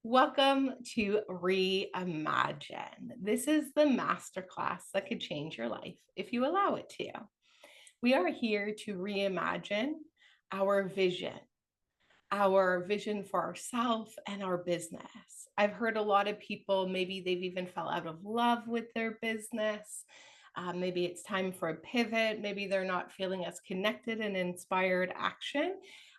Welcome to Reimagine. This is the masterclass that could change your life if you allow it to. We are here to reimagine our vision, our vision for ourselves and our business. I've heard a lot of people, maybe they've even fell out of love with their business. Maybe it's time for a pivot. Maybe they're not feeling as connected and inspired action.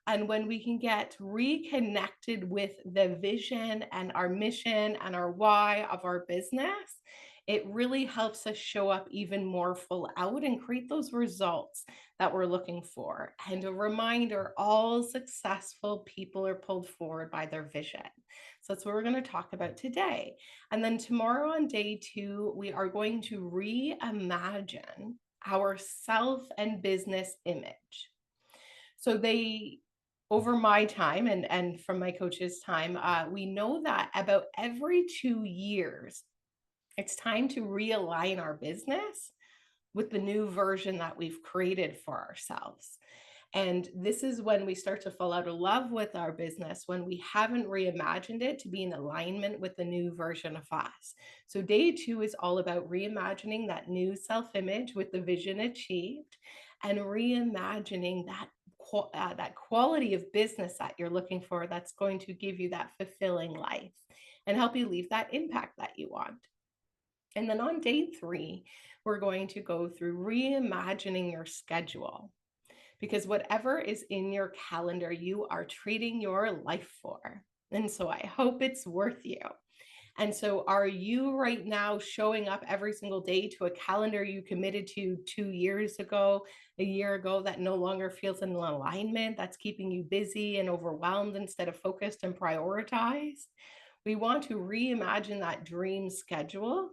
And when we can get reconnected with the vision and our mission and our why of our business, it really helps us show up even more full out and create those results that we're looking for. And a reminder, all successful people are pulled forward by their vision. So that's what we're going to talk about today. And then tomorrow on day 2, we are going to reimagine our self and business image. So over my time and from my coach's time, we know that about every 2 years, it's time to realign our business with the new version that we've created for ourselves. And this is when we start to fall out of love with our business, when we haven't reimagined it to be in alignment with the new version of us. So, day 2 is all about reimagining that new self image with the vision achieved and reimagining that quality of business that you're looking for that's going to give you that fulfilling life and help you leave that impact that you want. And then on day 3, we're going to go through reimagining your schedule because whatever is in your calendar, you are treating your life for. And so I hope it's worth you. And so are you right now showing up every single day to a calendar you committed to 2 years ago, a year ago, that no longer feels in alignment, that's keeping you busy and overwhelmed instead of focused and prioritized? We want to reimagine that dream schedule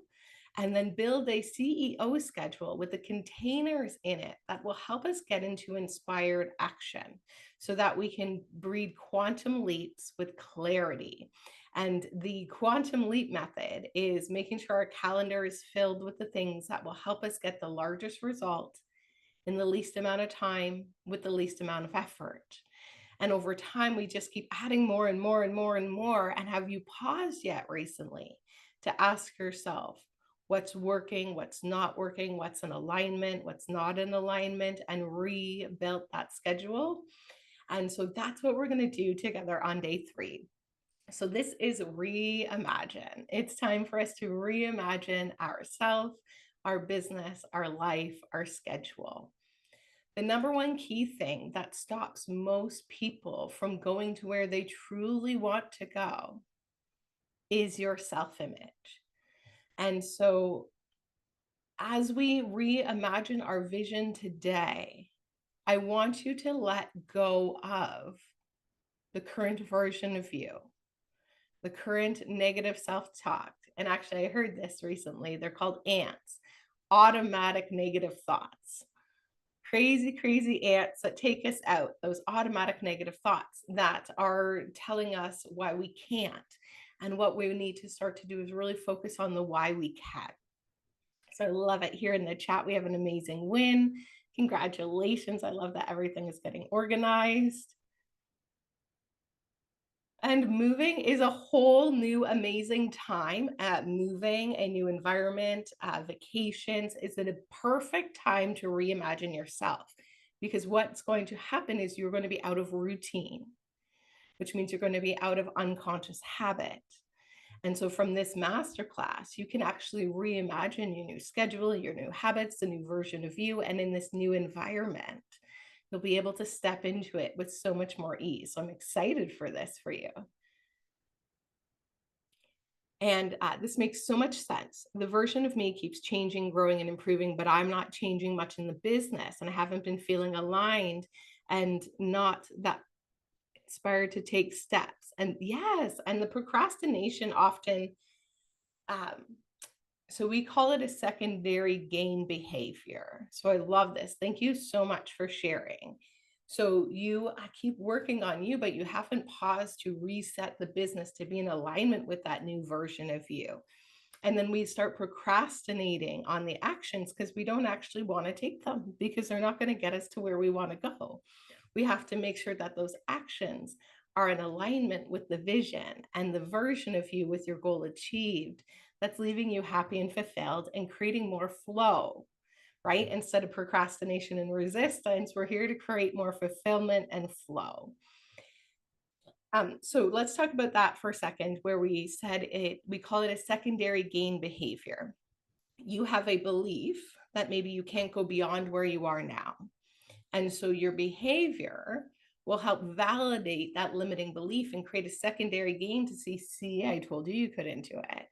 and then build a CEO schedule with the containers in it that will help us get into inspired action so that we can breed quantum leaps with clarity. And the quantum leap method is making sure our calendar is filled with the things that will help us get the largest result in the least amount of time with the least amount of effort. And over time, we just keep adding more and more and more and more. And have you paused yet recently to ask yourself, what's working, what's not working, what's in alignment, what's not in alignment, and rebuilt that schedule? And so that's what we're going to do together on day 3. So this is reimagine. It's time for us to reimagine ourselves, our business, our life, our schedule. The number one key thing that stops most people from going to where they truly want to go is your self-image. And so as we reimagine our vision today, I want you to let go of the current version of you, the current negative self-talk. And actually, I heard this recently. They're called ants, automatic negative thoughts. Crazy, crazy ants that take us out, those automatic negative thoughts that are telling us why we can't. And what we need to start to do is really focus on the why we can. So I love it. Here in the chat, we have an amazing win. Congratulations. I love that everything is getting organized. And moving is a whole new amazing time. Moving, a new environment, vacations is a perfect time to reimagine yourself, because what's going to happen is you're going to be out of routine, which means you're going to be out of unconscious habit. And so from this masterclass, you can actually reimagine your new schedule, your new habits, the new version of you, and in this new environment, you'll be able to step into it with so much more ease. So I'm excited for this for you. And this makes so much sense. The version of me keeps changing, growing, and improving, but I'm not changing much in the business, and I haven't been feeling aligned and not that inspired to take steps. And yes, and the procrastination often, um, so we call it a secondary gain behavior. So I love this. Thank you so much for sharing. So I keep working on you, but you haven't paused to reset the business to be in alignment with that new version of you. And then we start procrastinating on the actions because we don't actually want to take them because they're not going to get us to where we want to go. We have to make sure that those actions are in alignment with the vision and the version of you with your goal achieved that's leaving you happy and fulfilled and creating more flow, right? Instead of procrastination and resistance, we're here to create more fulfillment and flow. So let's talk about that for a second, where we said we call it a secondary gain behavior. You have a belief that maybe you can't go beyond where you are now. And so your behavior will help validate that limiting belief and create a secondary gain to see, I told you you couldn't do it.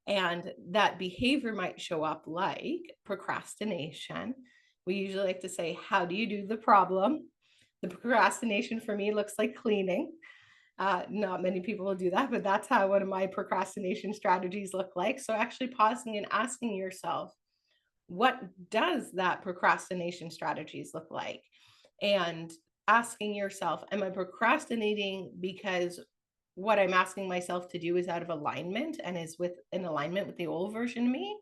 And that behavior might show up like procrastination. We usually like to say, how do you do the problem? The procrastination for me looks like cleaning. Not many people will do that, but that's how one of my procrastination strategies look like. So actually pausing and asking yourself, what does that procrastination strategies look like? And asking yourself, am I procrastinating because what I'm asking myself to do is out of alignment and is in alignment with the old version of me?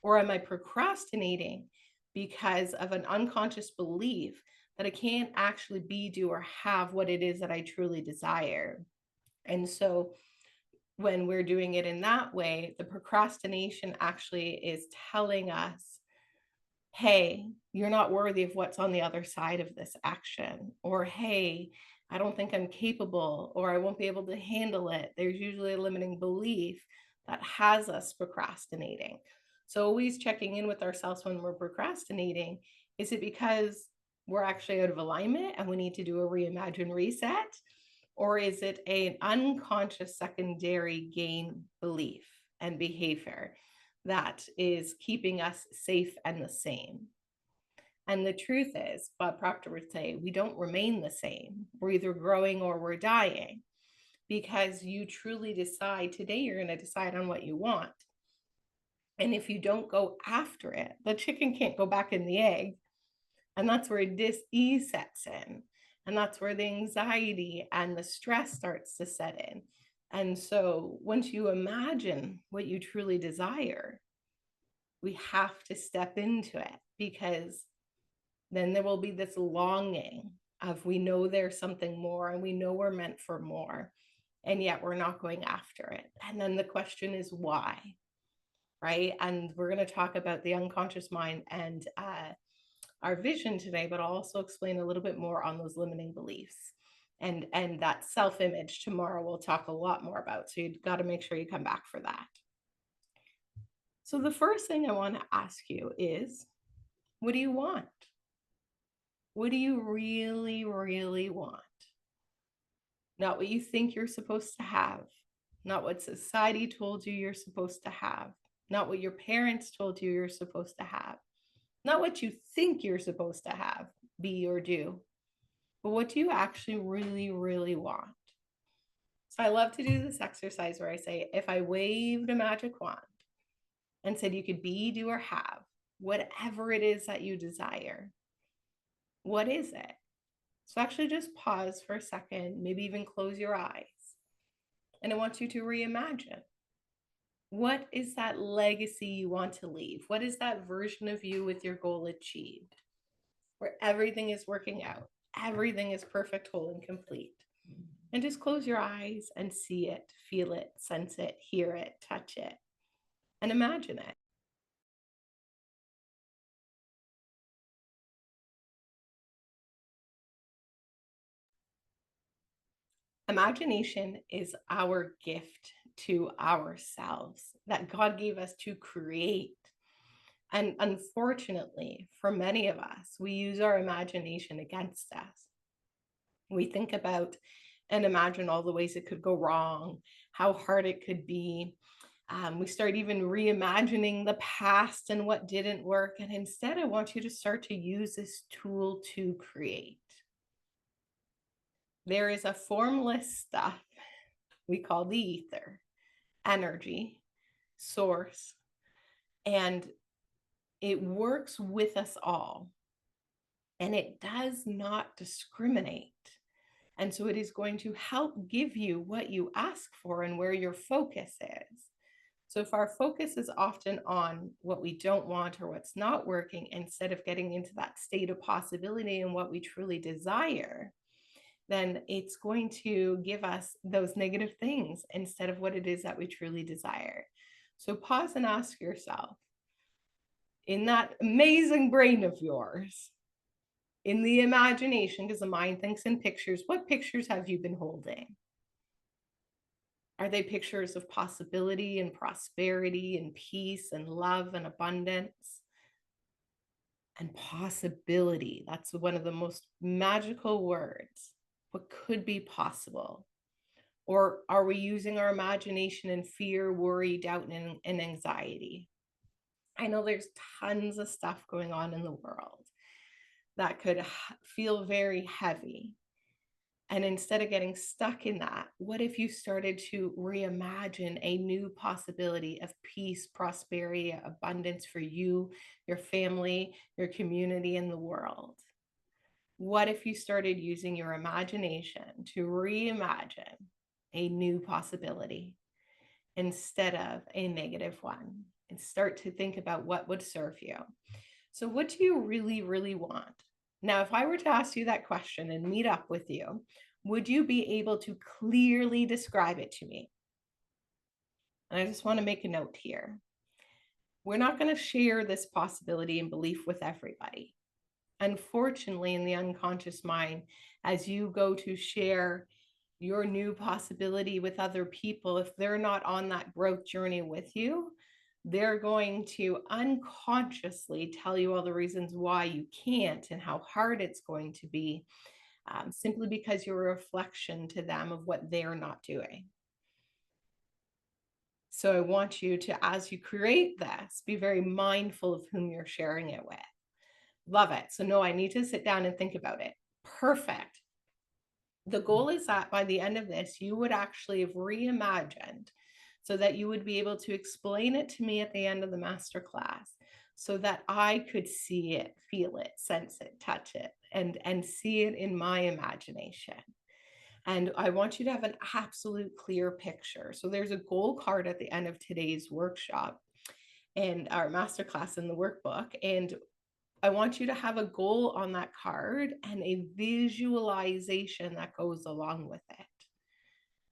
Or am I procrastinating because of an unconscious belief that I can't actually be, do, or have what it is that I truly desire? And so when we're doing it in that way, the procrastination actually is telling us, hey, you're not worthy of what's on the other side of this action. Or, hey, I don't think I'm capable, or I won't be able to handle it. There's usually a limiting belief that has us procrastinating. So always checking in with ourselves when we're procrastinating. Is it because we're actually out of alignment and we need to do a reimagine reset? Or is it an unconscious secondary gain belief and behavior that is keeping us safe and the same? And the truth is, Bob Proctor would say, we don't remain the same. We're either growing or we're dying, because you truly decide today, you're going to decide on what you want. And if you don't go after it, the chicken can't go back in the egg. And that's where dis-ease sets in. And that's where the anxiety and the stress starts to set in. And so once you imagine what you truly desire, we have to step into it, because then there will be this longing of, we know there's something more and we know we're meant for more, and yet we're not going after it. And then the question is why, right? And we're going to talk about the unconscious mind and our vision today, but I'll also explain a little bit more on those limiting beliefs and that self-image tomorrow. We'll talk a lot more about. So you've got to make sure you come back for that. So the first thing I want to ask you is, what do you want? What do you really, really want? Not what you think you're supposed to have, not what society told you you're supposed to have, not what your parents told you you're supposed to have, not what you think you're supposed to have, be, or do, but what do you actually really, really want? So I love to do this exercise where I say, if I waved a magic wand and said you could be, do, or have whatever it is that you desire, what is it? So actually just pause for a second, maybe even close your eyes. And I want you to reimagine. What is that legacy you want to leave? What is that version of you with your goal achieved, where everything is working out, everything is perfect, whole, and complete? And just close your eyes and see it, feel it, sense it, hear it, touch it, and imagine it. Imagination is our gift to ourselves that God gave us to create. And unfortunately, for many of us, we use our imagination against us. We think about and imagine all the ways it could go wrong, how hard it could be. We start even reimagining the past and what didn't work. And instead, I want you to start to use this tool to create. There is a formless stuff we call the ether, energy, source, and it works with us all. And it does not discriminate. And so it is going to help give you what you ask for and where your focus is. So if our focus is often on what we don't want or what's not working, instead of getting into that state of possibility and what we truly desire, then it's going to give us those negative things instead of what it is that we truly desire. So pause and ask yourself, in that amazing brain of yours, in the imagination, because the mind thinks in pictures, what pictures have you been holding? Are they pictures of possibility and prosperity and peace and love and abundance? And possibility, that's one of the most magical words. What could be possible? Or are we using our imagination in fear, worry, doubt, and anxiety? I know there's tons of stuff going on in the world that could feel very heavy. And instead of getting stuck in that, what if you started to reimagine a new possibility of peace, prosperity, abundance for you, your family, your community, and the world? What if you started using your imagination to reimagine a new possibility instead of a negative one, and start to think about what would serve you? So, what do you really, really want? Now, if I were to ask you that question and meet up with you, would you be able to clearly describe it to me? And I just want to make a note here. We're not going to share this possibility and belief with everybody. Unfortunately, in the unconscious mind, as you go to share your new possibility with other people, if they're not on that growth journey with you, they're going to unconsciously tell you all the reasons why you can't and how hard it's going to be, simply because you're a reflection to them of what they're not doing. So I want you to, as you create this, be very mindful of whom you're sharing it with. Love it. So no, I need to sit down and think about it. Perfect. The goal is that by the end of this, you would actually have reimagined so that you would be able to explain it to me at the end of the masterclass so that I could see it, feel it, sense it, touch it, and see it in my imagination. And I want you to have an absolute clear picture. So there's a goal card at the end of today's workshop and our masterclass in the workbook. And I want you to have a goal on that card and a visualization that goes along with it.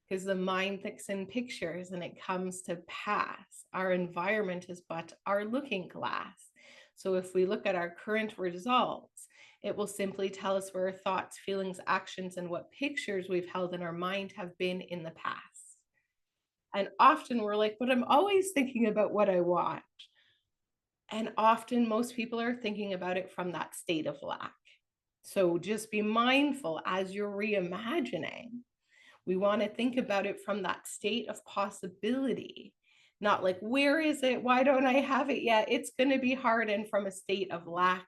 Because the mind thinks in pictures and it comes to pass. Our environment is but our looking glass. So if we look at our current results, it will simply tell us where our thoughts, feelings, actions, and what pictures we've held in our mind have been in the past. And often we're like, but I'm always thinking about what I want. And often most people are thinking about it from that state of lack. So just be mindful as you're reimagining. We want to think about it from that state of possibility, not like, where is it? Why don't I have it yet? It's going to be hard, and from a state of lack.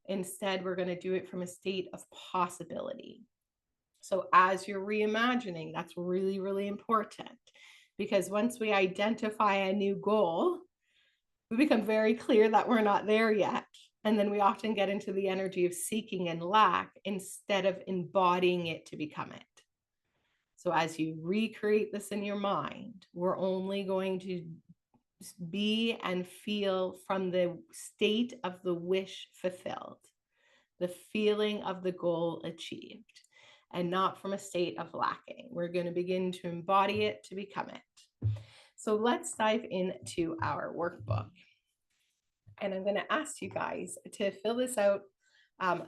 Instead, we're going to do it from a state of possibility. So as you're reimagining, that's really, really important, because once we identify a new goal, we become very clear that we're not there yet. And then we often get into the energy of seeking and lack instead of embodying it to become it. So as you recreate this in your mind, we're only going to be and feel from the state of the wish fulfilled, the feeling of the goal achieved, and not from a state of lacking. We're going to begin to embody it to become it. So let's dive into our workbook. And I'm going to ask you guys to fill this out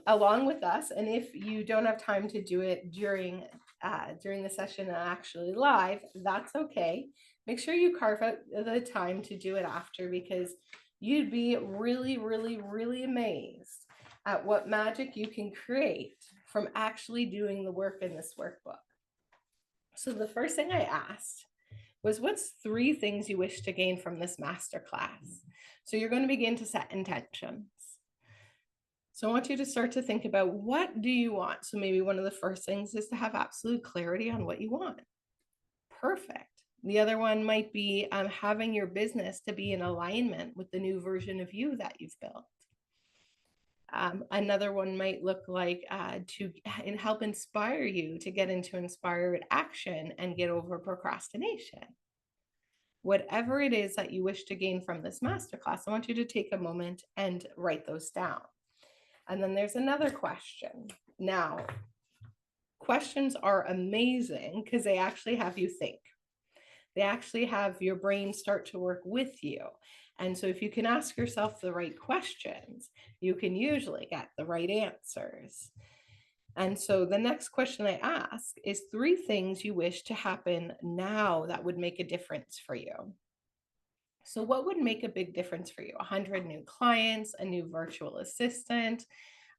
along with us. And if you don't have time to do it during the session and actually live, that's okay. Make sure you carve out the time to do it after, because you'd be really, really, really amazed at what magic you can create from actually doing the work in this workbook. So the first thing I asked was, what's 3 things you wish to gain from this masterclass? So you're going to begin to set intentions. So I want you to start to think about, what do you want? So maybe one of the first things is to have absolute clarity on what you want. Perfect. The other one might be having your business to be in alignment with the new version of you that you've built. Another one might look like to help inspire you to get into inspired action and get over procrastination. Whatever it is that you wish to gain from this masterclass, I want you to take a moment and write those down. And then there's another question. Now, Questions are amazing because they actually have you think. They actually have your brain start to work with you. And so if you can ask yourself the right questions, you can usually get the right answers. And so the next question I ask is 3 things you wish to happen now that would make a difference for you. So, what would make a big difference for you? 100 new clients, a new virtual assistant,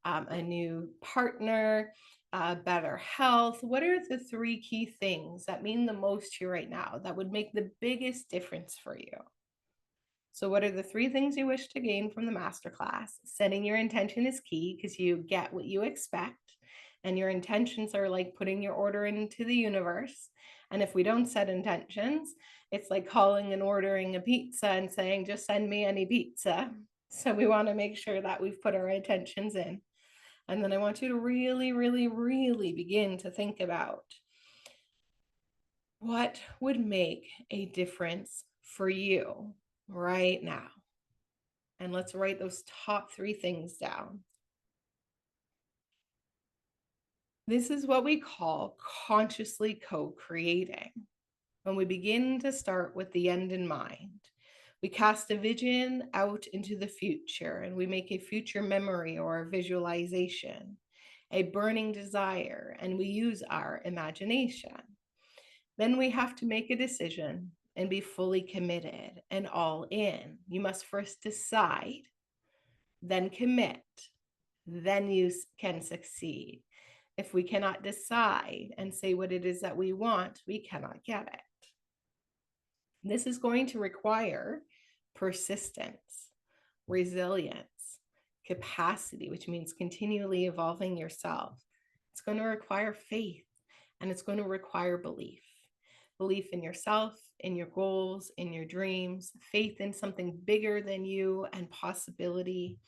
a new partner, better health. What are the 3 key things that mean the most to you right now that would make the biggest difference for you? So, what are the 3 things you wish to gain from the masterclass? Setting your intention is key because you get what you expect, and your intentions are like putting your order into the universe. And if we don't set intentions, it's like calling and ordering a pizza and saying, just send me any pizza. So, we want to make sure that we've put our intentions in. And then I want you to really, really, really begin to think about what would make a difference for you right now. And let's write those top 3 things down. This is what we call consciously co-creating. When we begin to start with the end in mind, we cast a vision out into the future and we make a future memory or a visualization, a burning desire, and we use our imagination. Then we have to make a decision and be fully committed and all in. You must first decide, then commit, then you can succeed. If we cannot decide and say what it is that we want, we cannot get it. This is going to require persistence, resilience, capacity, which means continually evolving yourself. It's going to require faith, and it's going to require belief. Belief in yourself, in your goals, in your dreams, faith in something bigger than you and possibility,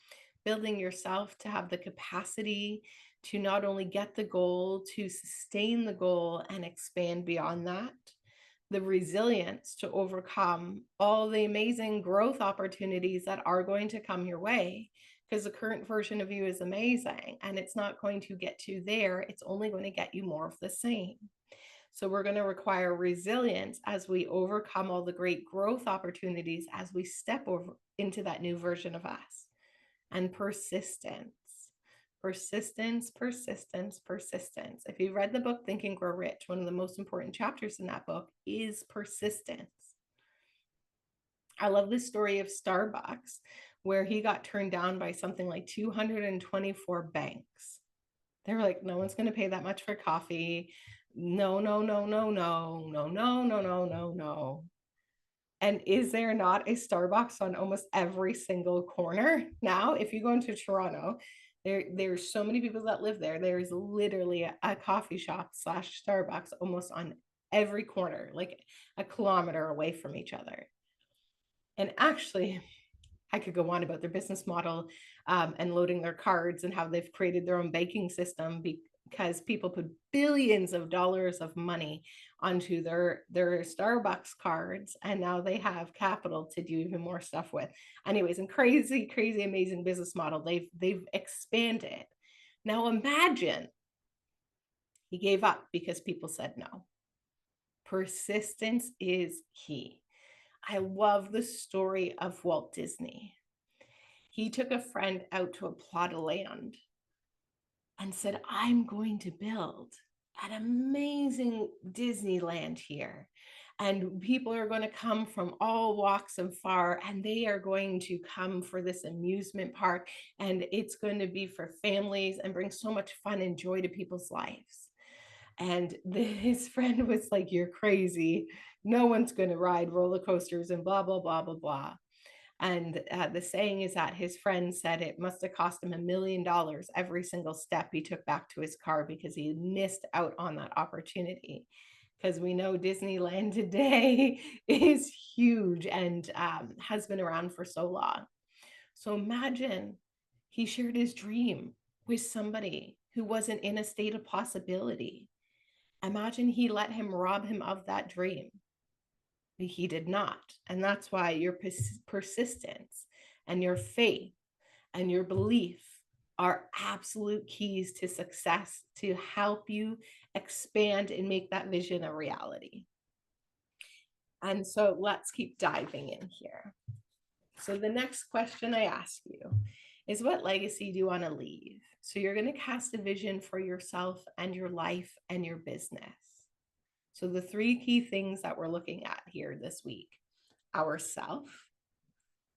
building yourself to have the capacity to not only get the goal, to sustain the goal and expand beyond that, the resilience to overcome all the amazing growth opportunities that are going to come your way, because the current version of you is amazing and it's not going to get you there. It's only going to get you more of the same. So we're going to require resilience as we overcome all the great growth opportunities as we step over into that new version of us. And persistence. Persistence, persistence, persistence. If you've read the book Think and Grow Rich, one of the most important chapters in that book is persistence. I love the story of Starbucks, where he got turned down by something like 224 banks. They were like, no one's going to pay that much for coffee. No, no, no, no, no, no, no, no, no, no, no. And is there not a Starbucks on almost every single corner now? If you go into Toronto, there's so many people that live there. There's literally a coffee shop / Starbucks almost on every corner, like a kilometer away from each other. And actually, I could go on about their business model and loading their cards and how they've created their own banking system because people put billions of dollars of money onto their Starbucks cards, and now they have capital to do even more stuff with. Anyways, and crazy, crazy, amazing business model. They've expanded. Now imagine he gave up because people said no. Persistence is key. I love the story of Walt Disney. He took a friend out to a plot of land and said, I'm going to build an amazing Disneyland here. And people are going to come from all walks of far, and they are going to come for this amusement park. And it's going to be for families and bring so much fun and joy to people's lives. And his friend was like, you're crazy. No one's going to ride roller coasters and blah, blah, blah, blah, blah. And the saying is that his friend said it must have cost him $1 million every single step he took back to his car because he missed out on that opportunity. Because we know Disneyland today is huge and has been around for so long. So imagine he shared his dream with somebody who wasn't in a state of possibility. Imagine he let him rob him of that dream. He did not. And that's why your persistence and your faith and your belief are absolute keys to success to help you expand and make that vision a reality. And so let's keep diving in here. So the next question I ask you is, what legacy do you want to leave? So you're going to cast a vision for yourself and your life and your business. So the three key things that we're looking at here this week: ourself,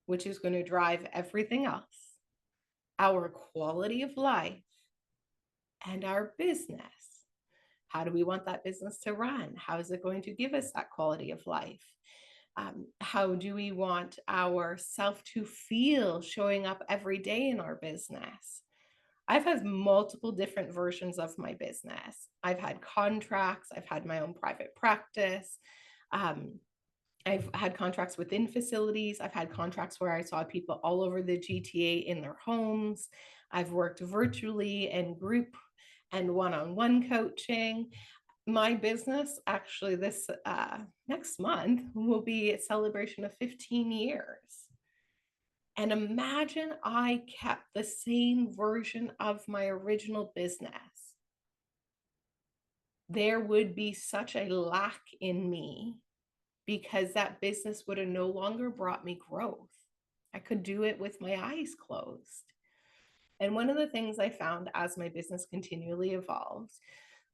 which is going to drive everything else, our quality of life, and our business. How do we want that business to run? How is it going to give us that quality of life? How do we want ourself to feel showing up every day in our business? I've had multiple different versions of my business. I've had contracts, I've had my own private practice. I've had contracts within facilities. I've had contracts where I saw people all over the GTA in their homes. I've worked virtually and group and one-on-one coaching. My business, actually, this next month will be a celebration of 15 years. And imagine I kept the same version of my original business. There would be such a lack in me because that business would have no longer brought me growth. I could do it with my eyes closed. And one of the things I found as my business continually evolved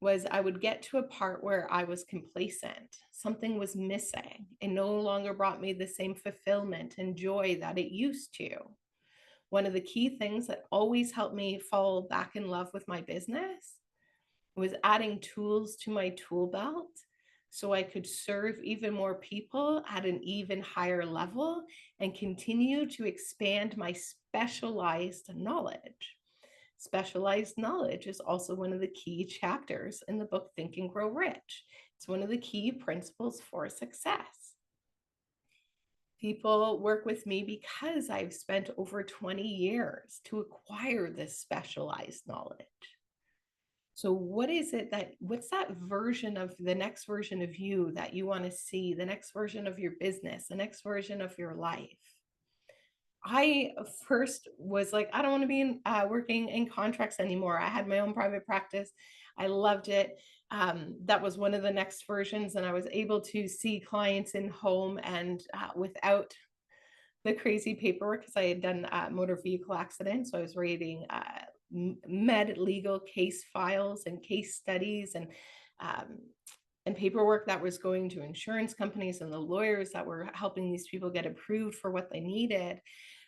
was I would get to a part where I was complacent. Something was missing. It no longer brought me the same fulfillment and joy that it used to. One of the key things that always helped me fall back in love with my business was adding tools to my tool belt so I could serve even more people at an even higher level and continue to expand my specialized knowledge. Specialized knowledge is also one of the key chapters in the book Think and Grow Rich. It's one of the key principles for success. People work with me because I've spent over 20 years to acquire this specialized knowledge. So what's that version of the next version of you that you want to see, the next version of your business, the next version of your life? I first was like, I don't want to be working in contracts anymore. I had my own private practice. I loved it. That was one of the next versions. And I was able to see clients in home and without the crazy paperwork, because I had done motor vehicle accidents. So I was reading med legal case files and case studies and paperwork that was going to insurance companies and the lawyers that were helping these people get approved for what they needed.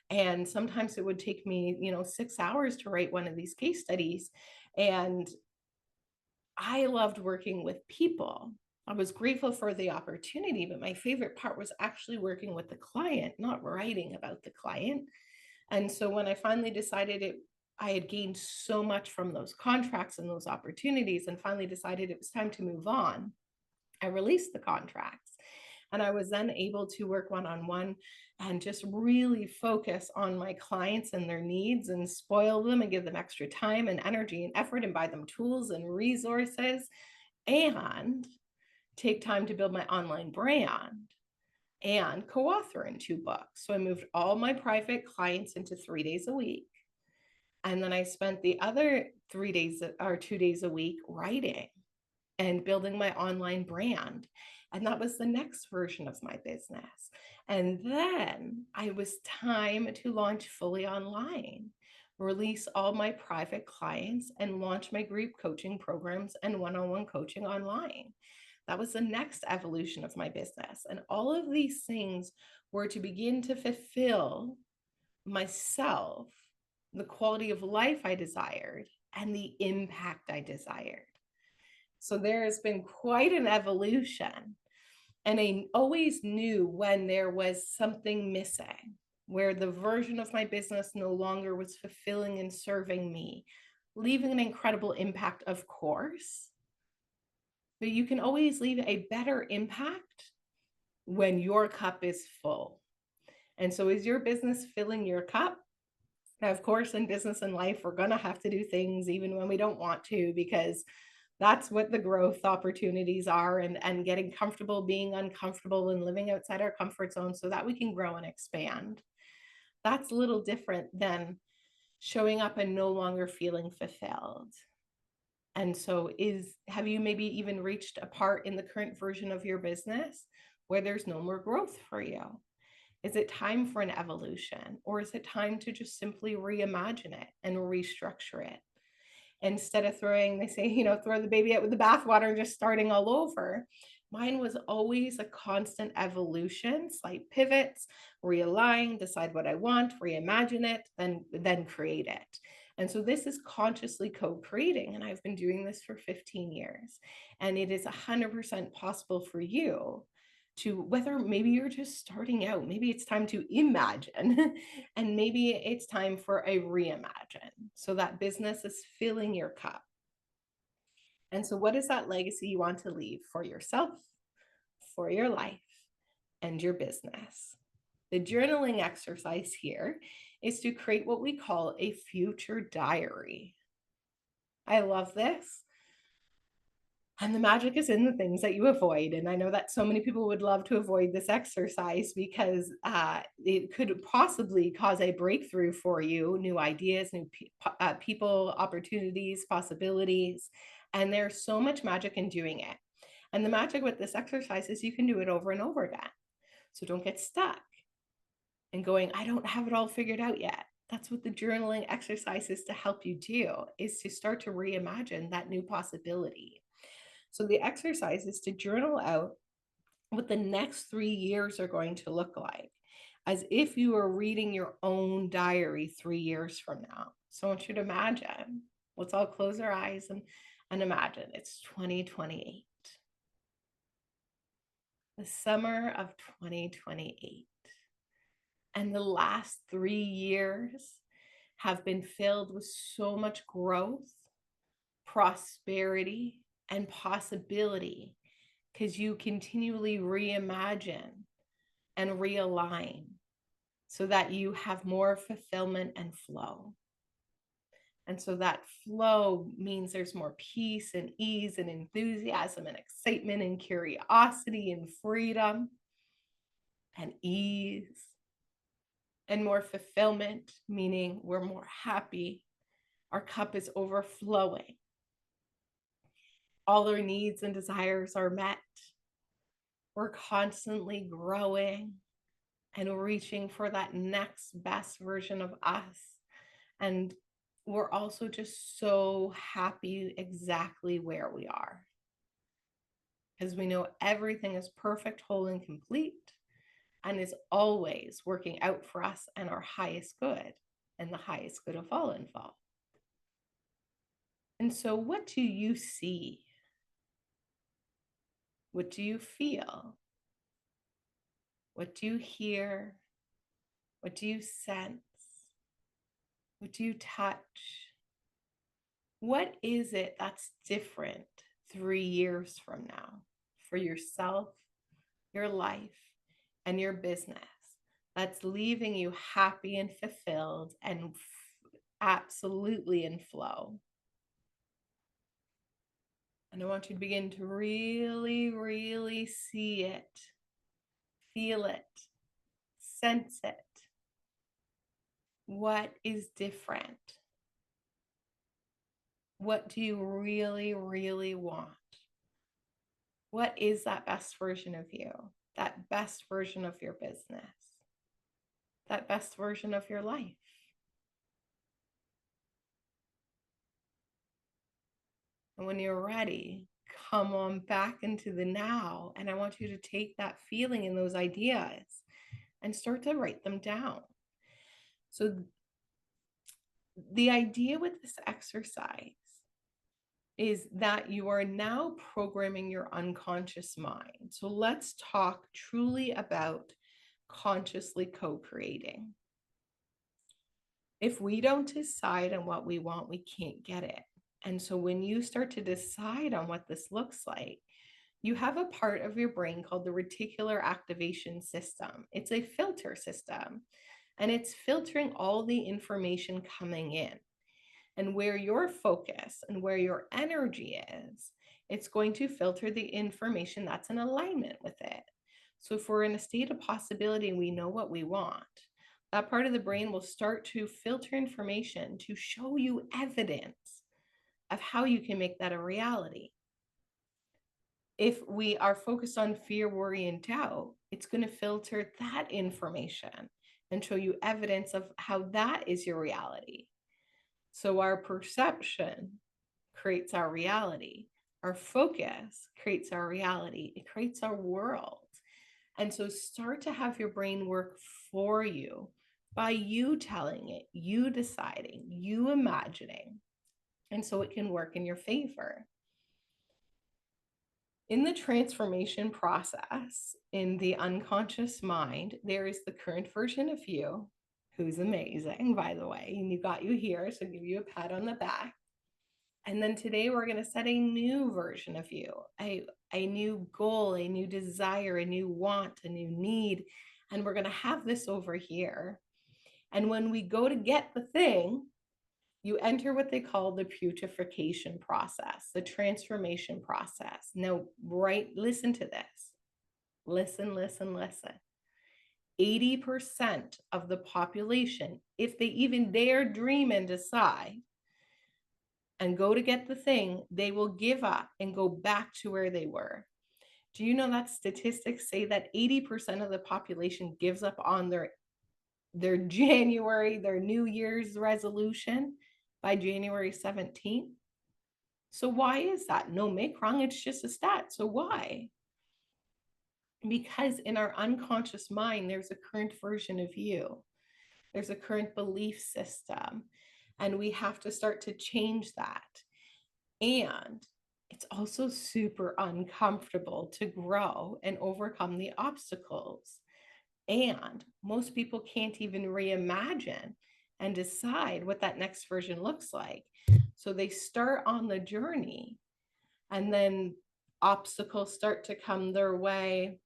And sometimes it would take me, 6 hours to write one of these case studies. And I loved working with people. I was grateful for the opportunity, but my favorite part was actually working with the client, not writing about the client. And so when I finally decided I had gained so much from those contracts and those opportunities and finally decided it was time to move on, I released the contracts. And I was then able to work one-on-one and just really focus on my clients and their needs and spoil them and give them extra time and energy and effort and buy them tools and resources and take time to build my online brand and co-author in 2 books. So I moved all my private clients into 3 days a week. And then I spent the other 3 days or 2 days a week writing and building my online brand. And that was the next version of my business. And then it was time to launch fully online, release all my private clients, and launch my group coaching programs and one-on-one coaching online. That was the next evolution of my business. And all of these things were to begin to fulfill myself, the quality of life I desired, and the impact I desired. So there has been quite an evolution. And I always knew when there was something missing, where the version of my business no longer was fulfilling and serving me, leaving an incredible impact, of course. But you can always leave a better impact when your cup is full. And so is your business filling your cup? Now, of course, in business and life, we're going to have to do things even when we don't want to, because that's what the growth opportunities are, and getting comfortable being uncomfortable and living outside our comfort zone so that we can grow and expand. That's a little different than showing up and no longer feeling fulfilled. And so have you maybe even reached a part in the current version of your business where there's no more growth for you? Is it time for an evolution, or is it time to just simply reimagine it and restructure it? Instead of they say, throw the baby out with the bathwater and just starting all over. Mine was always a constant evolution, slight pivots, realign, decide what I want, reimagine it, then create it. And so this is consciously co-creating, and I've been doing this for 15 years. And it is 100% possible for you to, whether maybe you're just starting out, maybe it's time to imagine, and maybe it's time for a reimagine. So that business is filling your cup. And so, what is that legacy you want to leave for yourself, for your life, and your business? The journaling exercise here is to create what we call a future diary. I love this. And the magic is in the things that you avoid. And I know that so many people would love to avoid this exercise because it could possibly cause a breakthrough for you, new ideas, new people, opportunities, possibilities. And there's so much magic in doing it. And the magic with this exercise is you can do it over and over again. So don't get stuck and going, I don't have it all figured out yet. That's what the journaling exercise is to help you do, is to start to reimagine that new possibility. So the exercise is to journal out what the next 3 years are going to look like, as if you were reading your own diary 3 years from now. So I want you to imagine. Let's all close our eyes and imagine it's 2028. The summer of 2028. And the last 3 years have been filled with so much growth, prosperity, and possibility, because you continually reimagine and realign so that you have more fulfillment and flow. And so that flow means there's more peace and ease and enthusiasm and excitement and curiosity and freedom and ease, and more fulfillment, meaning we're more happy. Our cup is overflowing. All our needs and desires are met. We're constantly growing and reaching for that next best version of us. And we're also just so happy exactly where we are, because we know everything is perfect, whole, and complete, and is always working out for us and our highest good and the highest good of all involved. And so, what do you see? What do you feel? What do you hear? What do you sense? What do you touch? What is it that's different 3 years from now for yourself, your life, and your business, that's leaving you happy and fulfilled and absolutely in flow? And I want you to begin to really, really see it, feel it, sense it. What is different? What do you really, really want? What is that best version of you? That best version of your business? That best version of your life? And when you're ready, come on back into the now. And I want you to take that feeling and those ideas and start to write them down. So the idea with this exercise is that you are now programming your unconscious mind. So let's talk truly about consciously co-creating. If we don't decide on what we want, we can't get it. And so when you start to decide on what this looks like, you have a part of your brain called the reticular activation system. It's a filter system, and it's filtering all the information coming in. And where your focus and where your energy is, it's going to filter the information that's in alignment with it. So if we're in a state of possibility and we know what we want, That part of the brain will start to filter information to show you evidence of how you can make that a reality. If we are focused on fear, worry, and doubt, it's going to filter that information and show you evidence of how that is your reality. So our perception creates our reality. Our focus creates our reality. It creates our world. And so start to have your brain work for you by you telling it, you deciding, you imagining. And so it can work in your favor. In the transformation process, in the unconscious mind, there is the current version of you, who's amazing, by the way, and you got you here, so give you a pat on the back. And then today we're going to set a new version of you, a new goal, a new desire, a new want, a new need. And we're going to have this over here. And when we go to get the thing, you enter what they call the putrefaction process, the transformation process. Now, listen to this. Listen, listen, listen. 80% of the population, if they even dare dream and decide and go to get the thing, they will give up and go back to where they were. Do you know that statistics say that 80% of the population gives up on their New Year's resolution by January 17th? So why is that? No, make wrong, it's just a stat. So why? Because in our unconscious mind, there's a current version of you. There's a current belief system, and we have to start to change that. And it's also super uncomfortable to grow and overcome the obstacles. And most people can't even reimagine and decide what that next version looks like. So they start on the journey, and then obstacles start to come their way.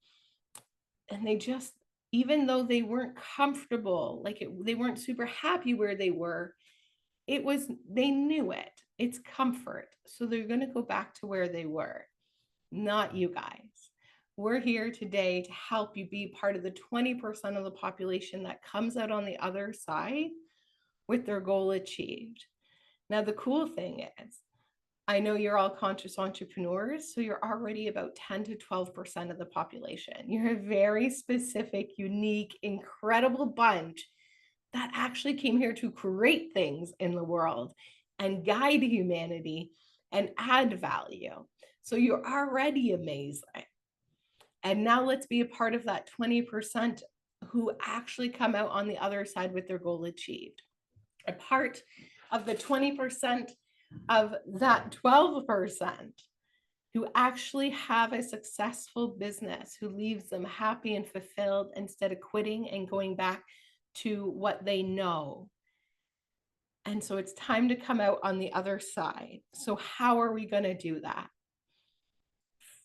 And they just, even though they weren't comfortable, they weren't super happy where they were, they knew it. It's comfort. So they're going to go back to where they were. Not you guys. We're here today to help you be part of the 20% of the population that comes out on the other side with their goal achieved. Now, the cool thing is, I know you're all conscious entrepreneurs, so you're already about 10 to 12% of the population. You're a very specific, unique, incredible bunch that actually came here to create things in the world and guide humanity and add value. So you're already amazing. And now let's be a part of that 20% who actually come out on the other side with their goal achieved. A part of the 20% of that 12% who actually have a successful business, who leaves them happy and fulfilled instead of quitting and going back to what they know. And so it's time to come out on the other side. So how are we going to do that?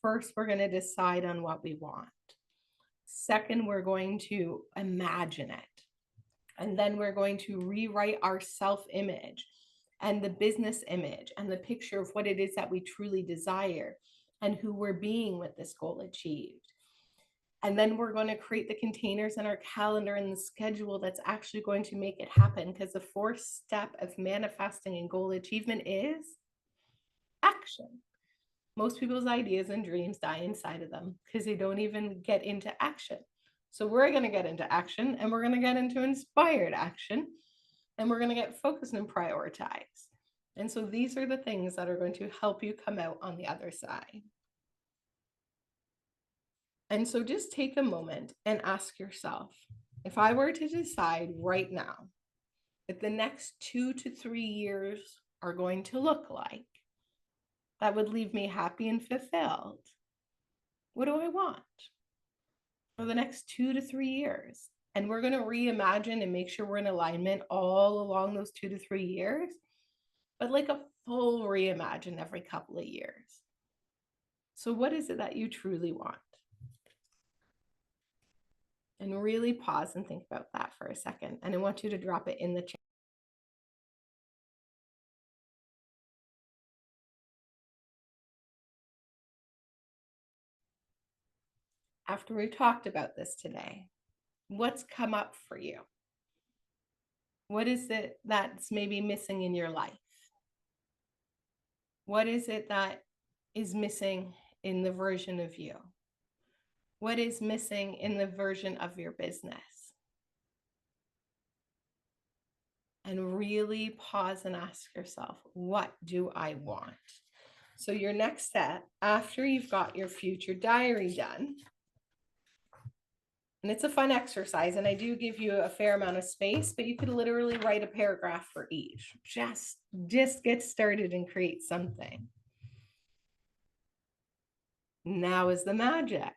First, we're going to decide on what we want. Second, we're going to imagine it. And then we're going to rewrite our self-image and the business image and the picture of what it is that we truly desire and who we're being with this goal achieved. And then we're going to create the containers in our calendar and the schedule that's actually going to make it happen, because the fourth step of manifesting and goal achievement is action. Most people's ideas and dreams die inside of them because they don't even get into action. So we're going to get into action, and we're going to get into inspired action, and we're going to get focused and prioritize. And so these are the things that are going to help you come out on the other side. And so just take a moment and ask yourself, if I were to decide right now that the next 2 to 3 years are going to look like, that would leave me happy and fulfilled, what do I want for the next 2 to 3 years? And we're going to reimagine and make sure we're in alignment all along those 2 to 3 years, but like a full reimagine every couple of years. So what is it that you truly want? And really pause and think about that for a second. And I want you to drop it in the chat. After we talked about this today, what's come up for you? What is it that's maybe missing in your life? What is it that is missing in the version of you? What is missing in the version of your business? And really pause and ask yourself, what do I want? So your next step, after you've got your future diary done, and it's a fun exercise, and I do give you a fair amount of space, but you could literally write a paragraph for each. Just get started and create something. Now is the magic.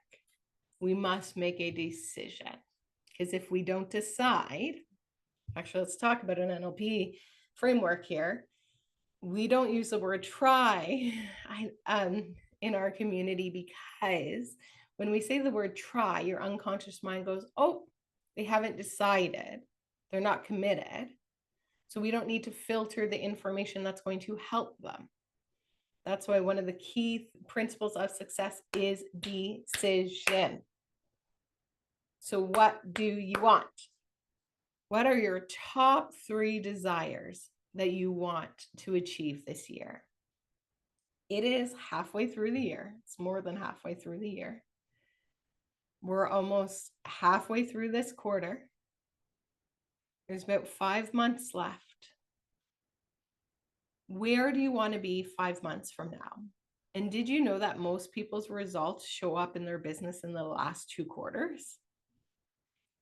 We must make a decision, because if we don't decide, actually, let's talk about an NLP framework here. We don't use the word try in our community, because when we say the word try, your unconscious mind goes, oh, they haven't decided. They're not committed. So we don't need to filter the information that's going to help them. That's why one of the key principles of success is decision. So what do you want? What are your top 3 desires that you want to achieve this year? It is halfway through the year. It's more than halfway through the year. We're almost halfway through this quarter. There's about 5 months left. Where do you want to be 5 months from now? And did you know that most people's results show up in their business in the last 2 quarters?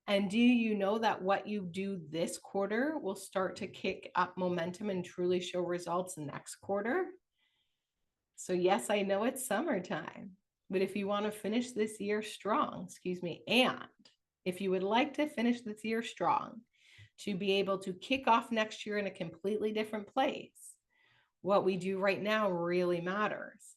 And do you know that what you do this quarter will start to kick up momentum and truly show results next quarter? So yes, I know it's summertime, but if you want to finish this year strong, and if you would like to finish this year strong, to be able to kick off next year in a completely different place, what we do right now really matters.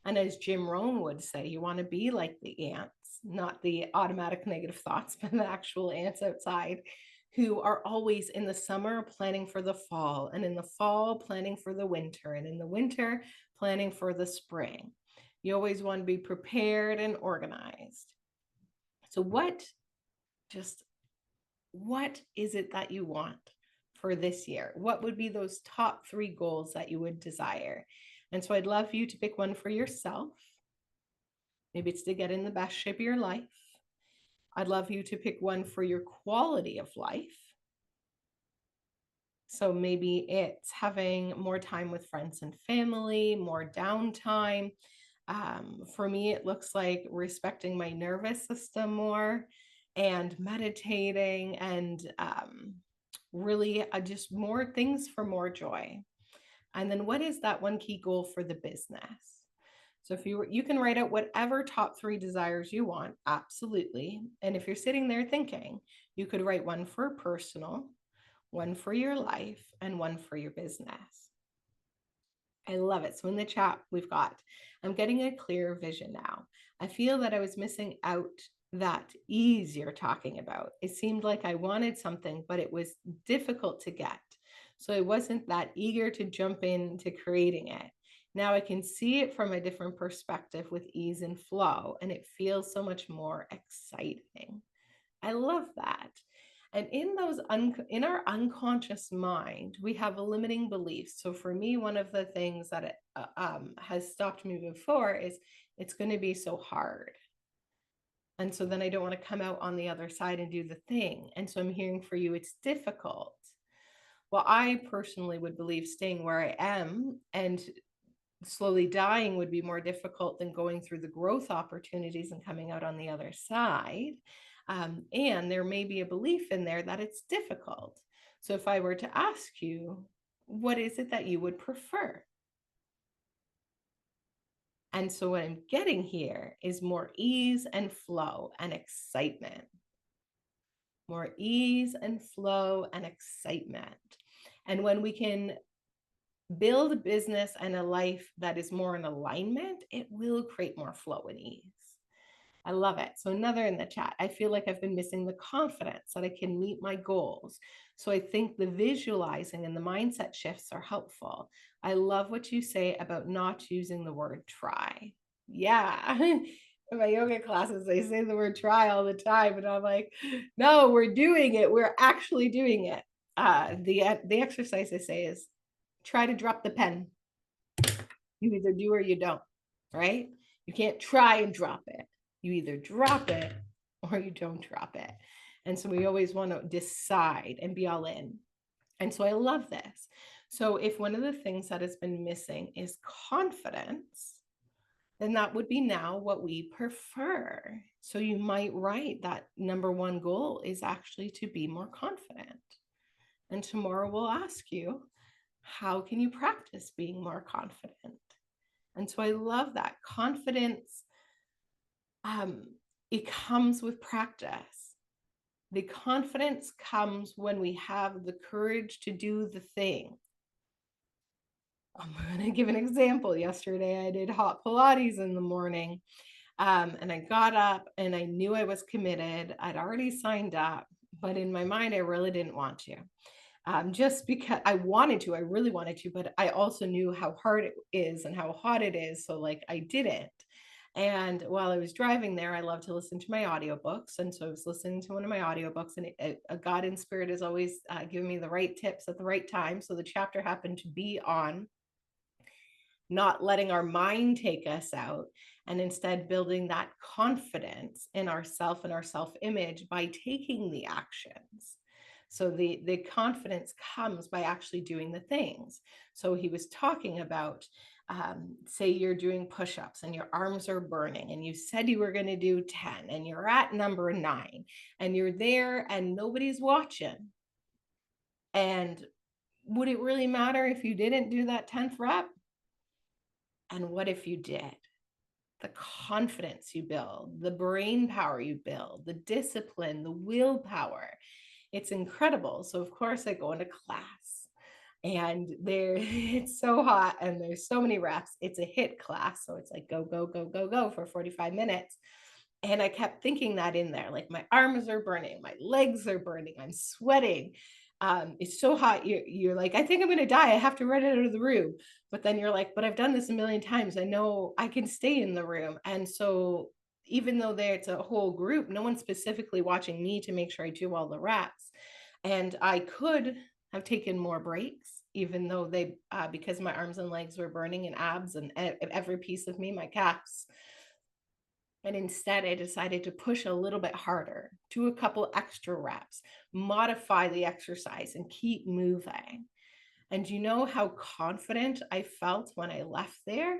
And as Jim Rohn would say, you want to be like the ants, not the automatic negative thoughts, but the actual ants outside, who are always in the summer planning for the fall, and in the fall planning for the winter, and in the winter planning for the spring. You always want to be prepared and organized. So what is it that you want for this year? What would be those top 3 goals that you would desire? And so I'd love you to pick one for yourself. Maybe it's to get in the best shape of your life. I'd love you to pick one for your quality of life. So maybe it's having more time with friends and family, more downtime. For me, it looks like respecting my nervous system more and meditating, and really just more things for more joy. And then what is that one key goal for the business? So if you can write out whatever top 3 desires you want, absolutely. And if you're sitting there thinking, you could write one for personal, one for your life, and one for your business. I love it. So in the chat, I'm getting a clear vision now. I feel that I was missing out that ease you're talking about. It seemed like I wanted something, but it was difficult to get. So I wasn't that eager to jump into creating it. Now I can see it from a different perspective with ease and flow, and it feels so much more exciting. I love that. And in our unconscious mind, we have a limiting belief. So for me, one of the things that has stopped me before is it's going to be so hard. And so then I don't want to come out on the other side and do the thing. And so I'm hearing for you, it's difficult. Well, I personally would believe staying where I am and slowly dying would be more difficult than going through the growth opportunities and coming out on the other side. And there may be a belief in there that it's difficult. So if I were to ask you, what is it that you would prefer? And so what I'm getting here is more ease and flow and excitement. More ease and flow and excitement. And when we can build a business and a life that is more in alignment, it will create more flow and ease. I love it. So another in the chat, I feel like I've been missing the confidence that I can meet my goals. So I think the visualizing and the mindset shifts are helpful. I love what you say about not using the word try. Yeah. In my yoga classes, they say the word try all the time. And I'm like, no, we're doing it. We're actually doing it. The exercise I say is try to drop the pen. You either do or you don't, right? You can't try and drop it. You either drop it or you don't drop it. And so we always want to decide and be all in. And so I love this. So if one of the things that has been missing is confidence, then that would be now what we prefer. So you might write that number one goal is actually to be more confident. And tomorrow we'll ask you, how can you practice being more confident? And so I love that confidence. It comes with practice. The confidence comes when we have the courage to do the thing. I'm going to give an example. Yesterday, I did hot Pilates in the morning, and I got up and I knew I was committed. I'd already signed up, but in my mind, I really didn't want to. Just because I wanted to, I really wanted to, but I also knew how hard it is and how hot it is. So like I didn't. And while I was driving there, I love to listen to my audiobooks. And so I was listening to one of my audiobooks, and a God in Spirit has always given me the right tips at the right time. So the chapter happened to be on not letting our mind take us out, and instead building that confidence in ourself and our self-image by taking the actions. So the confidence comes by actually doing the things. So he was talking about, say you're doing push-ups and your arms are burning and you said you were going to do 10 and you're at number 9 and you're there and nobody's watching. And would it really matter if you didn't do that 10th rep? And what if you did? The confidence you build, the brain power you build, the discipline, the willpower. It's incredible. So of course I go into class and there it's so hot and there's so many reps. It's a HIIT class. So it's like go, go, go, go, go for 45 minutes. And I kept thinking that in there, like my arms are burning, my legs are burning, I'm sweating. It's so hot. You're like, I think I'm going to die. I have to run out of the room. But then you're like, but I've done this a million times. I know I can stay in the room. And so even though it's a whole group, no one's specifically watching me to make sure I do all the reps. And I could have taken more breaks, even though because my arms and legs were burning and abs and every piece of me, my calves. And instead, I decided to push a little bit harder, do a couple extra reps, modify the exercise, and keep moving. And you know how confident I felt when I left there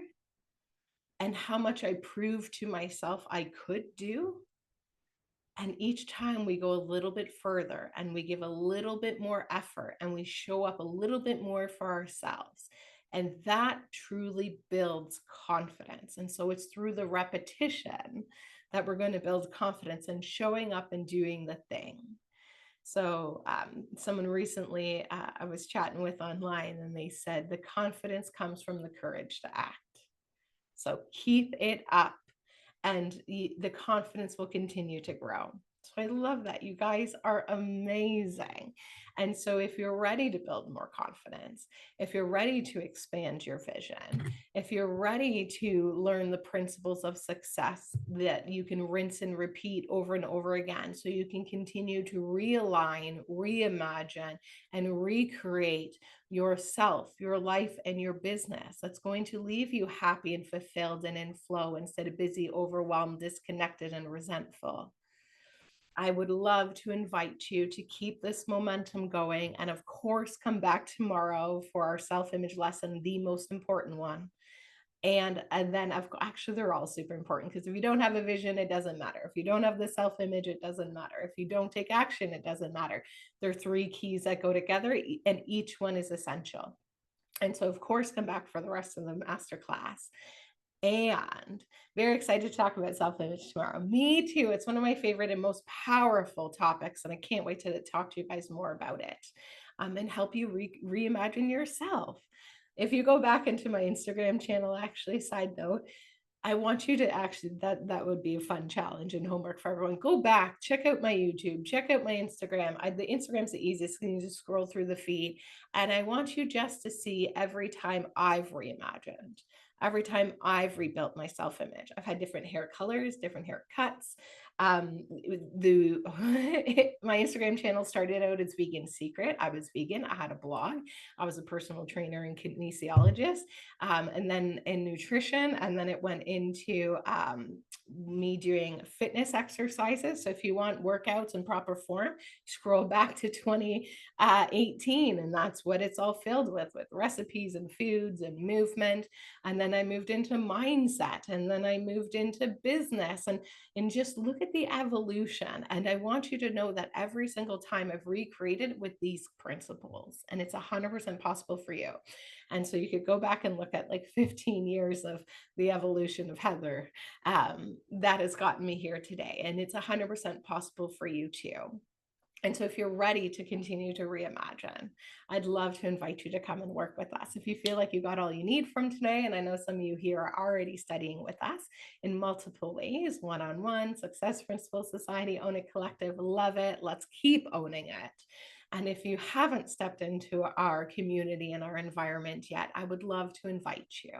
and how much I proved to myself I could do? And each time we go a little bit further and we give a little bit more effort and we show up a little bit more for ourselves. And that truly builds confidence. And so it's through the repetition that we're going to build confidence and showing up and doing the thing. So someone recently I was chatting with online and they said the confidence comes from the courage to act. So keep it up and the confidence will continue to grow. So I love that. You guys are amazing. And so if you're ready to build more confidence, if you're ready to expand your vision, if you're ready to learn the principles of success that you can rinse and repeat over and over again, so you can continue to realign, reimagine, and recreate yourself, your life, and your business that's going to leave you happy and fulfilled and in flow instead of busy, overwhelmed, disconnected, and resentful. I would love to invite you to keep this momentum going. And of course, come back tomorrow for our self-image lesson, the most important one. And then actually they're all super important, because if you don't have a vision, it doesn't matter. If you don't have the self-image, it doesn't matter. If you don't take action, it doesn't matter. There are 3 keys that go together and each one is essential. And so of course, come back for the rest of the masterclass. And very excited to talk about self-image tomorrow. Me too. It's one of my favorite and most powerful topics, and I can't wait to talk to you guys more about it and help you reimagine yourself. If you go back into my Instagram channel, actually, side note, I want you to actually, that would be a fun challenge and homework for everyone. Go back, check out my YouTube, check out my Instagram. The Instagram's the easiest, because you just scroll through the feed. And I want you just to see every time I've reimagined, every time I've rebuilt my self-image. I've had different hair colors, different haircuts. The my Instagram channel started out as Vegan Secret. I was vegan. I had a blog. I was a personal trainer and kinesiologist, and then in nutrition, and then it went into me doing fitness exercises. So if you want workouts in proper form, scroll back to 2018, and that's what it's all filled with recipes and foods and movement. And then I moved into mindset, and then I moved into business, and just look at the evolution. And I want you to know that every single time I've recreated with these principles, and it's 100% possible for you. And so you could go back and look at like 15 years of the evolution of Heather that has gotten me here today. And it's 100% possible for you too. And so if you're ready to continue to reimagine, I'd love to invite you to come and work with us. If you feel like you got all you need from today, and I know some of you here are already studying with us in multiple ways, one-on-one, Success Principles Society, Own It Collective, love it. Let's keep owning it. And if you haven't stepped into our community and our environment yet, I would love to invite you.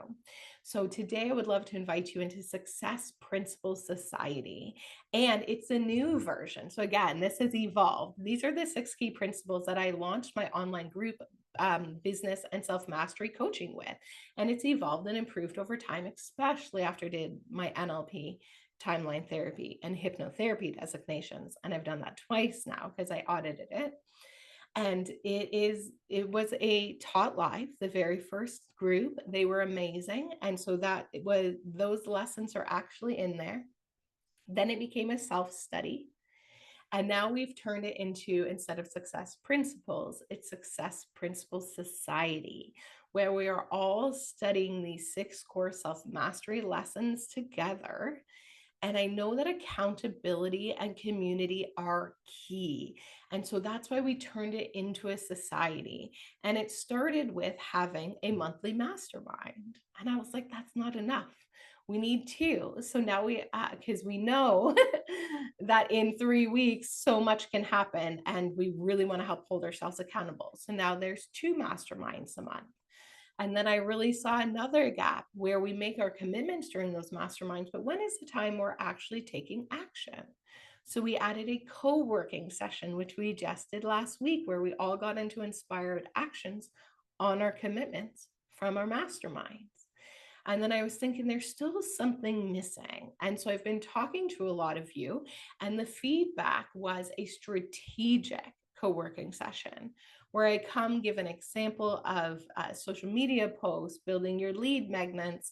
So today I would love to invite you into Success Principles Society. And it's a new version. So again, this has evolved. These are the 6 key principles that I launched my online group business and self-mastery coaching with. And it's evolved and improved over time, especially after I did my NLP, timeline therapy, and hypnotherapy designations. And I've done that twice now because I audited it. And it was a taught live, the very first group. They were amazing. And so that it was, those lessons are actually in there. Then it became a self-study. And now we've turned it into, instead of Success Principles, it's Success Principles Society, where we are all studying these 6 core self-mastery lessons together. And I know that accountability and community are key. And so that's why we turned it into a society. And it started with having a monthly mastermind. And I was like, that's not enough. We need 2. So now because we know that in 3 weeks, so much can happen. And we really want to help hold ourselves accountable. So now there's 2 masterminds a month. And then I really saw another gap where we make our commitments during those masterminds, but when is the time we're actually taking action? So we added a co-working session, which we just did last week, where we all got into inspired actions on our commitments from our masterminds. And then I was thinking there's still something missing. And so I've been talking to a lot of you, and the feedback was a strategic co-working session where I come give an example of social media posts, building your lead magnets,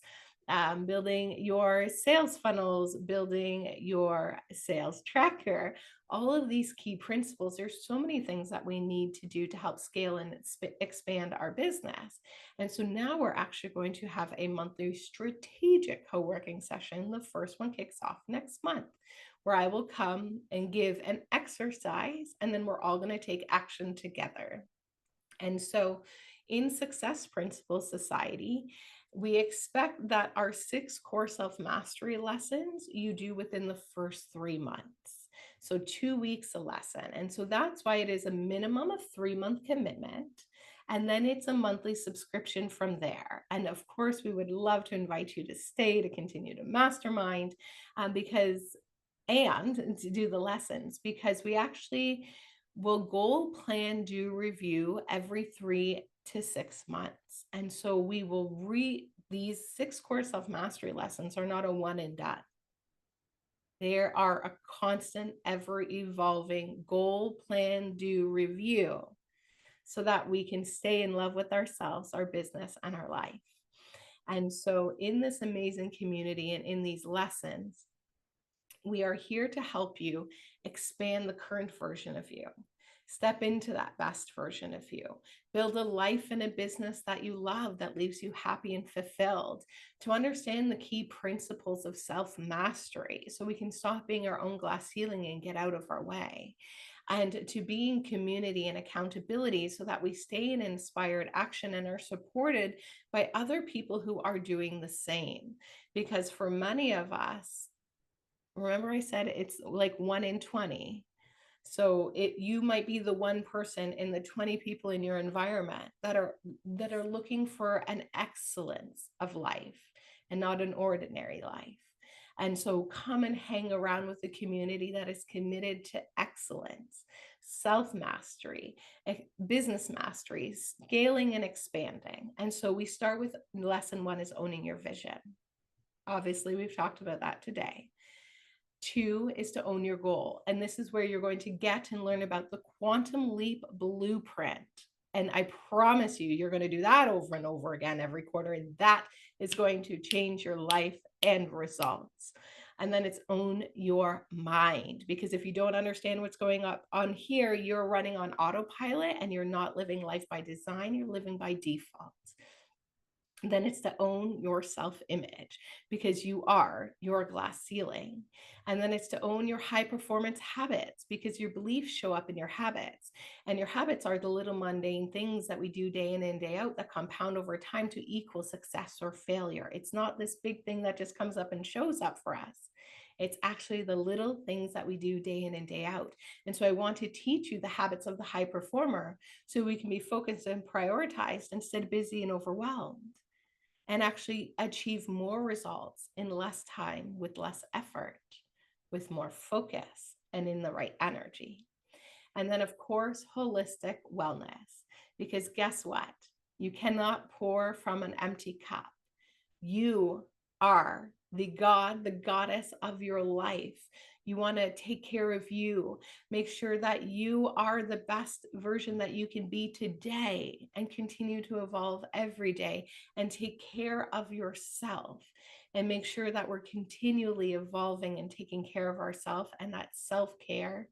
building your sales funnels, building your sales tracker, all of these key principles. There's so many things that we need to do to help scale and expand our business. And so now we're actually going to have a monthly strategic co-working session. The first one kicks off next month, where I will come and give an exercise, and then we're all going to take action together. And so in Success Principles Society, we expect that our 6 core self-mastery lessons you do within the first 3 months. So 2 weeks a lesson. And so that's why it is a minimum of 3-month commitment. And then it's a monthly subscription from there. And of course, we would love to invite you to stay, to continue to mastermind, and to do the lessons, because we actually will goal plan, do review every 3 to 6 months. And so we will these 6 core self-mastery lessons are not a one and done. They are a constant, ever evolving goal plan, do review, so that we can stay in love with ourselves, our business, and our life. And so in this amazing community and in these lessons, we are here to help you expand the current version of you. Step into that best version of you. Build a life and a business that you love, that leaves you happy and fulfilled. To understand the key principles of self-mastery so we can stop being our own glass ceiling and get out of our way. And to be in community and accountability so that we stay in inspired action and are supported by other people who are doing the same. Because for many of us, remember I said it's like 1 in 20. So you might be the one person in the 20 people in your environment that are looking for an excellence of life and not an ordinary life. And so come and hang around with a community that is committed to excellence, self-mastery, business mastery, scaling and expanding. And so we start with lesson 1 is owning your vision. Obviously, we've talked about that today. 2 is to own your goal. And this is where you're going to get and learn about the quantum leap blueprint. And I promise you, you're going to do that over and over again every quarter. And that is going to change your life and results. And then it's own your mind, because if you don't understand what's going on here, you're running on autopilot and you're not living life by design, you're living by default. Then it's to own your self-image, because you are your glass ceiling. And then it's to own your high performance habits, because your beliefs show up in your habits. And your habits are the little mundane things that we do day in and day out that compound over time to equal success or failure. It's not this big thing that just comes up and shows up for us. It's actually the little things that we do day in and day out. And so I want to teach you the habits of the high performer so we can be focused and prioritized instead of busy and overwhelmed, and actually achieve more results in less time with less effort, with more focus and in the right energy. And then, of course, holistic wellness, because guess what? You cannot pour from an empty cup. You are the god, the goddess of your life. You want to take care of you. Make sure that you are the best version that you can be today, and continue to evolve every day and take care of yourself, and make sure that we're continually evolving and taking care of ourselves. And that self-care,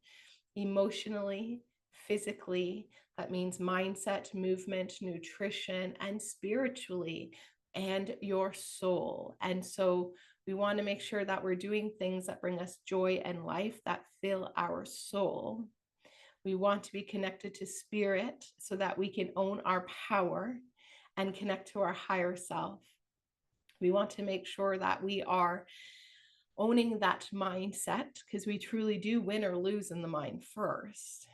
emotionally, physically, that means mindset, movement, nutrition, and spiritually, and your soul. And so we want to make sure that we're doing things that bring us joy and life, that fill our soul. We want to be connected to spirit so that we can own our power and connect to our higher self. We want to make sure that we are owning that mindset, because we truly do win or lose in the mind first.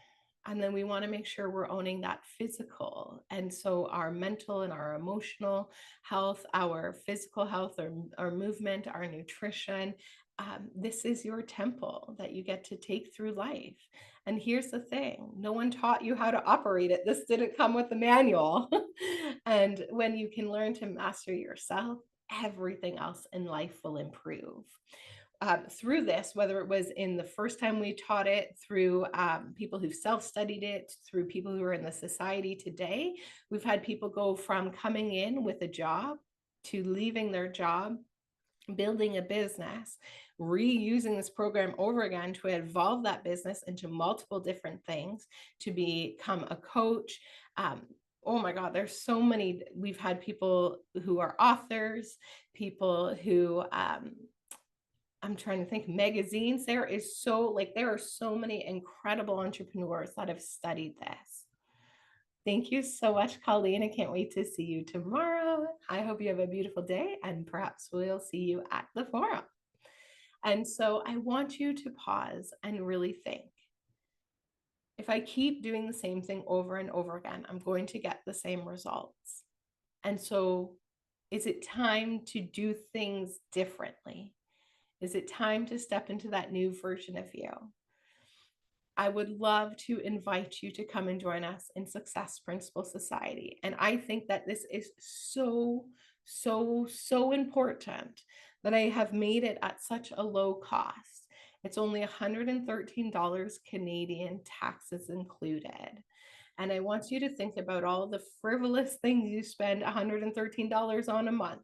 And then we want to make sure we're owning that physical. And so our mental and our emotional health, our physical health, our movement, our nutrition, this is your temple that you get to take through life. And here's the thing, no one taught you how to operate it. This didn't come with the manual. And when you can learn to master yourself, everything else in life will improve. Through this, whether it was in the first time we taught it, through people who've self-studied it, through people who are in the society today, we've had people go from coming in with a job to leaving their job, building a business, reusing this program over again to evolve that business into multiple different things, to become a coach. Oh my God, there's so many. We've had people who are authors, people who, I'm trying to think, magazines. There are so many incredible entrepreneurs that have studied this. Thank you so much, Colleen. I can't wait to see you tomorrow. I hope you have a beautiful day, and perhaps we'll see you at the forum. And so I want you to pause and really think. If I keep doing the same thing over and over again, I'm going to get the same results. And so is it time to do things differently? Is it time to step into that new version of you? I would love to invite you to come and join us in Success Principle Society. And I think that this is so, so, so important that I have made it at such a low cost. It's only $113 Canadian, taxes included. And I want you to think about all the frivolous things you spend $113 on a month,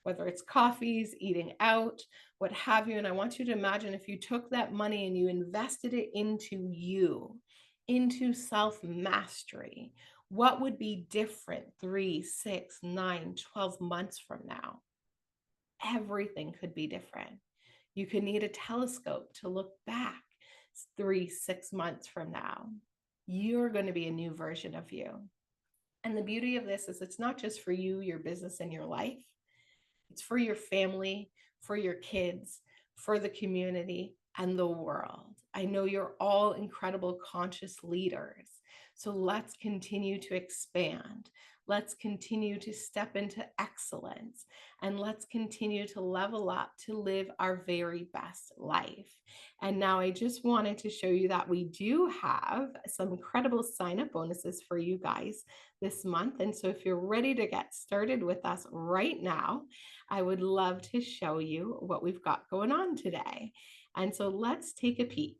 whether it's coffees, eating out, what have you. And I want you to imagine if you took that money and you invested it into you, into self-mastery, what would be different 3, 6, 9, 12 months from now? Everything could be different. You could need a telescope to look back 3, 6 months from now. You're going to be a new version of you. And the beauty of this is it's not just for you, your business, and your life. It's for your family, for your kids, for the community, and the world. I know you're all incredible conscious leaders. So let's continue to expand. Let's continue to step into excellence, and let's continue to level up to live our very best life. And now I just wanted to show you that we do have some incredible sign-up bonuses for you guys this month. And so if you're ready to get started with us right now, I would love to show you what we've got going on today. And so let's take a peek.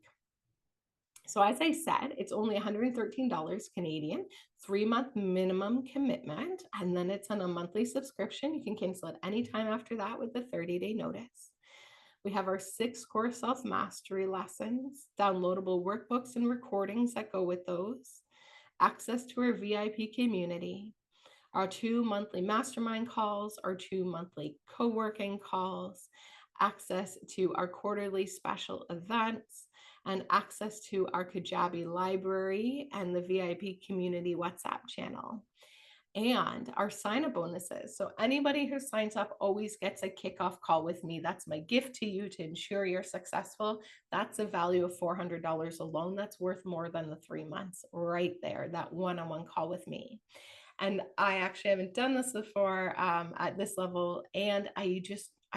So as I said, it's only $113 Canadian, 3-month minimum commitment, and then it's on a monthly subscription. You can cancel at any time after that with the 30-day notice. We have our 6 core self-mastery lessons, downloadable workbooks and recordings that go with those, access to our VIP community, our 2 monthly mastermind calls, our 2 monthly co-working calls, access to our quarterly special events, and access to our Kajabi library and the VIP community WhatsApp channel. And our sign-up bonuses. So anybody who signs up always gets a kickoff call with me. That's my gift to you to ensure you're successful. That's a value of $400 alone. That's worth more than the 3 months right there, that one-on-one call with me. And I actually haven't done this before at this level. And I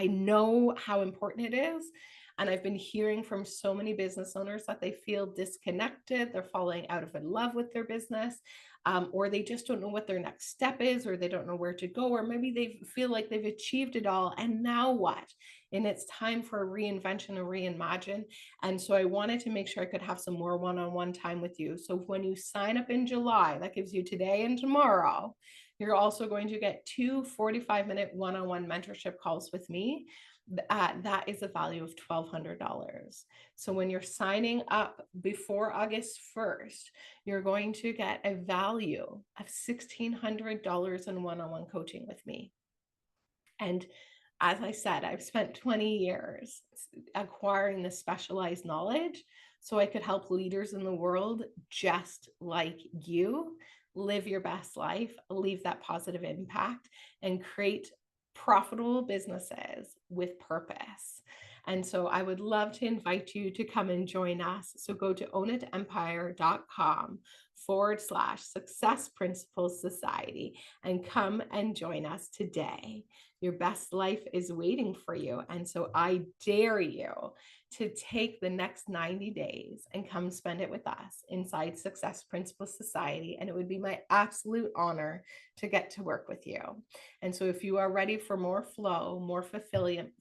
know how important it is. And I've been hearing from so many business owners that they feel disconnected. They're falling out of love with their business, or they just don't know what their next step is, or they don't know where to go, or maybe they feel like they've achieved it all. And now what? And it's time for a reinvention and reimagine. And so I wanted to make sure I could have some more one-on-one time with you. So when you sign up in July, that gives you today and tomorrow, you're also going to get 2 45-minute one-on-one mentorship calls with me. That is a value of $1,200. So when you're signing up before August 1st, you're going to get a value of $1,600 in one-on-one coaching with me. And as I said, I've spent 20 years acquiring this specialized knowledge so I could help leaders in the world just like you live your best life, leave that positive impact, and create profitable businesses with purpose. And so I would love to invite you to come and join us. So go to ownitempire.com/Success Principles Society and come and join us today. Your best life is waiting for you. And so I dare you to take the next 90 days and come spend it with us inside Success Principles Society. And it would be my absolute honor to get to work with you. And so if you are ready for more flow, more fulfillment,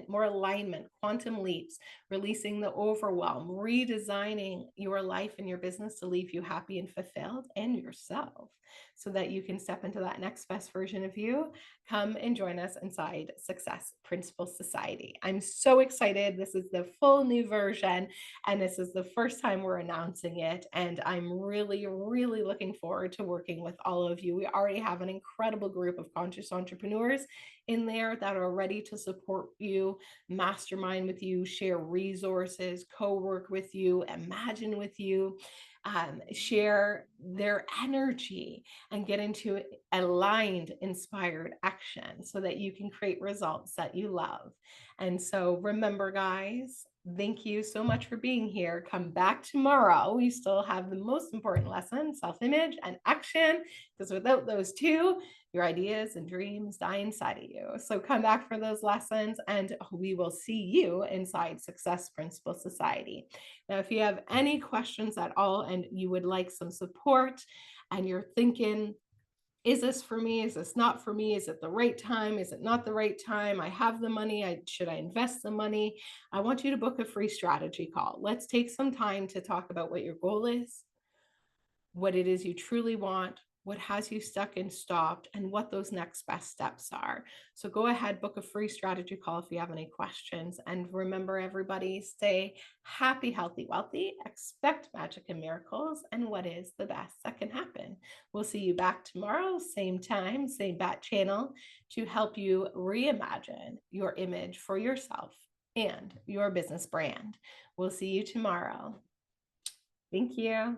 more alignment, quantum leaps, releasing the overwhelm, redesigning your life and your business to leave you happy and fulfilled and yourself so that you can step into that next best version of you, come and join us inside Success Principles Society. I'm so excited. This is the full new version, and this is the first time we're announcing it. And I'm really, really looking forward to working with all of you. We already have an incredible group of conscious entrepreneurs in there that are ready to support you, mastermind with you, share resources, co-work with you, imagine with you, share their energy and get into aligned, inspired action so that you can create results that you love. And so remember, guys, thank you so much for being here. Come back tomorrow. We still have the most important lesson, self-image and action, because without those two, your ideas and dreams die inside of you. So come back for those lessons, and we will see you inside Success Principles Society. Now, if you have any questions at all and you would like some support and you're thinking, is this for me? Is this not for me? Is it the right time? Is it not the right time? I have the money. Should I invest the money? I want you to book a free strategy call. Let's take some time to talk about what your goal is, what it is you truly want, what has you stuck and stopped, and what those next best steps are. So go ahead, book a free strategy call if you have any questions. And remember, everybody, stay happy, healthy, wealthy, expect magic and miracles, and what is the best that can happen. We'll see you back tomorrow, same time, same bat channel, to help you reimagine your image for yourself and your business brand. We'll see you tomorrow. Thank you.